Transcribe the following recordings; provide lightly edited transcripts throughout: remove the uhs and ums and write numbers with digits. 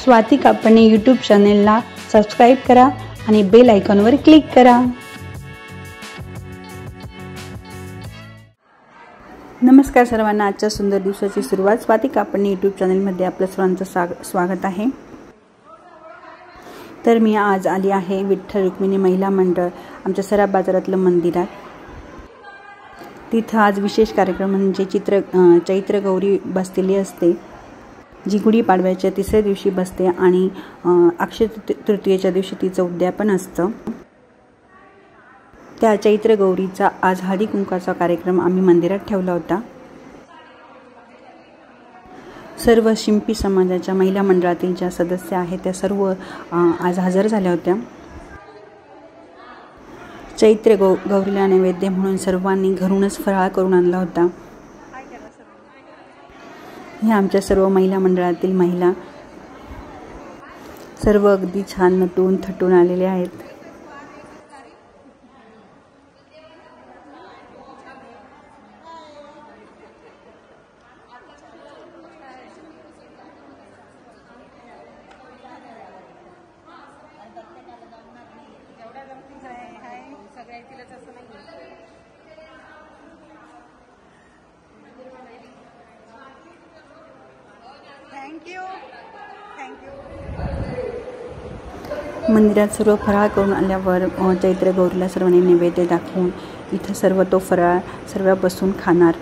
स्वाती कापणे यूट्यूब चॅनेलला सबस्क्राईब करा आणि बेल आयकॉनवर क्लिक करा। नमस्कार सर्वांना, आजच्या सुंदर दिवसाची सुरुवात स्वाती कापणे यूट्यूब चॅनेलमध्ये आपल्या सर्वांचं स्वागत आहे। तर मी आज आली आहे विठ्ठल रुक्मिणी महिला मंडळ आमच्या सराफ बाजारातलं मंदिरात। तिथं आज विशेष कार्यक्रम म्हणजे चैत्र गौरी बसलेली असते, जी गुढीपाडव्याच्या तिसऱ्या दिवशी बसते आणि अक्षय तृतीयेच्या दिवशी तिचं उद्यापन असतं। त्या चैत्र गौरीचा आज हळदी कुंकाचा कार्यक्रम आम्ही मंदिरात ठेवला होता। सर्व शिंपी समाजाच्या महिला मंडळातील ज्या सदस्य आहेत त्या सर्व आज हजर झाल्या होत्या। चैत्र गौरीला नैवेद्य म्हणून सर्वांनी घरूनच फराळ करून आणला होता। ह्या आमच्या सर्व महिला मंडळातील महिला सर्व अगदी छान नटून थटून आलेले आहेत। मंदिरात सर्व फराळ करून आल्यावर चैत्र गौरीला सर्वांनी नैवेद्य दाखवून इथं सर्व तो फराळ सर्व बसून खाणार।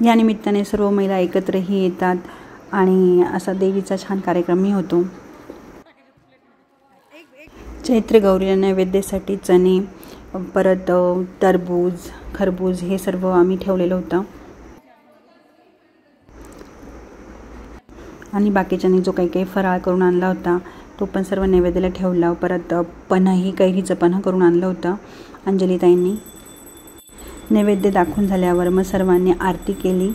या निमित्ताने सर्व महिला एकत्रही येतात आणि असा देवीचा छान कार्यक्रमही होतो। चैत्र गौरीला नैवेद्यासाठी चणे, परत टरबूज, खरबूज हे सर्व आम्ही ठेवलेलं होतं आणि बाकीच्यांनी जो काही फराळ करून आणला होता तो पण सर्व नैवेद्याला ठेवला। परत पन्हही कैरीचं पन्ह करून आणलं होतं अंजलीताईंनी। नैवेद्य दाखवून झाल्यावर मग सर्वांनी आरती केली।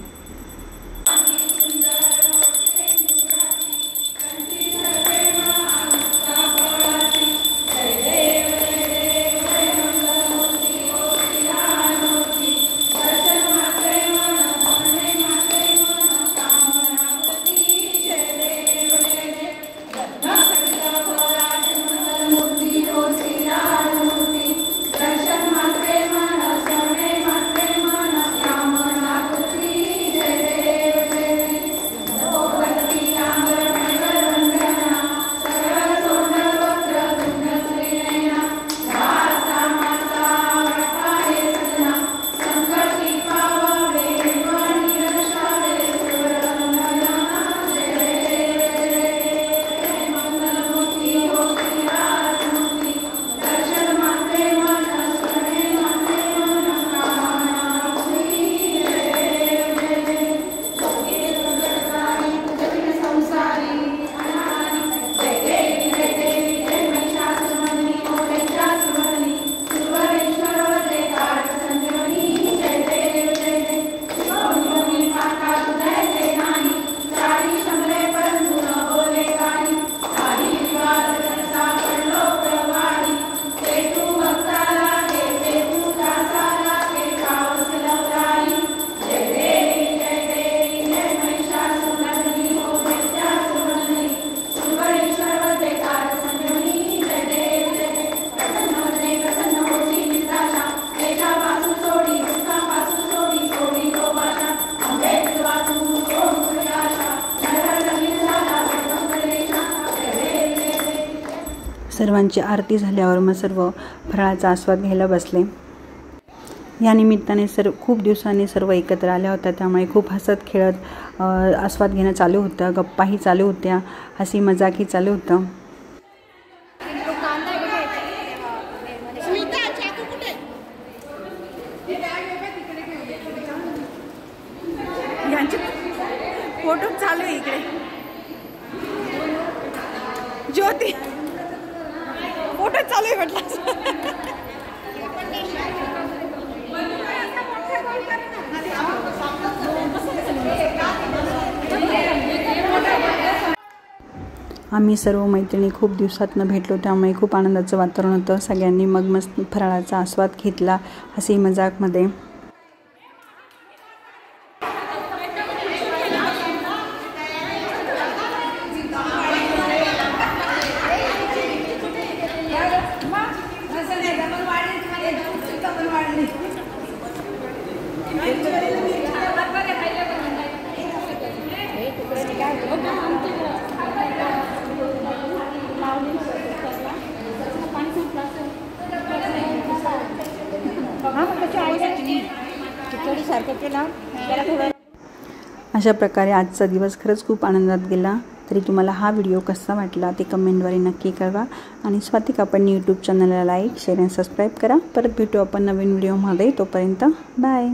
सर्वांची आरती झाल्यावर मग सर्व फराळाचा आस्वाद घ्यायला बसले। या निमित्ताने खूप दिवसांनी सर्व एकत्र आल्या होत्या, त्यामुळे खूप हसत खेळत आस्वाद घेणं चालू होतं, गप्पाही चालू होत्या, हसी मजाकही चालू होतं। फोटो चालू आहे इकडे, ज्योती फोटो चालू आहे म्हटलं। आम्ही सर्व मैत्रिणी खूप दिवसातनं भेटलो, त्यामुळे खूप आनंदाचं वातावरण होतं। सगळ्यांनी मग मस्त फराळाचा आस्वाद घेतला हसी मजाकमध्ये। ना त्याला थोडं. अशा प्रकारे आजचा दिवस खरंच खूप आनंदात गेला. तरी तुम्हाला हा व्हिडिओ कसा वाटला ते कमेंटद्वारे नक्की कळवा. आणि स्वाती कापडनी यूट्यूब चॅनलला लाईक, शेअर आणि सबस्क्राईब करा. परत भेटू आपण नवीन व्हिडिओमध्ये. तोपर्यंत बाय.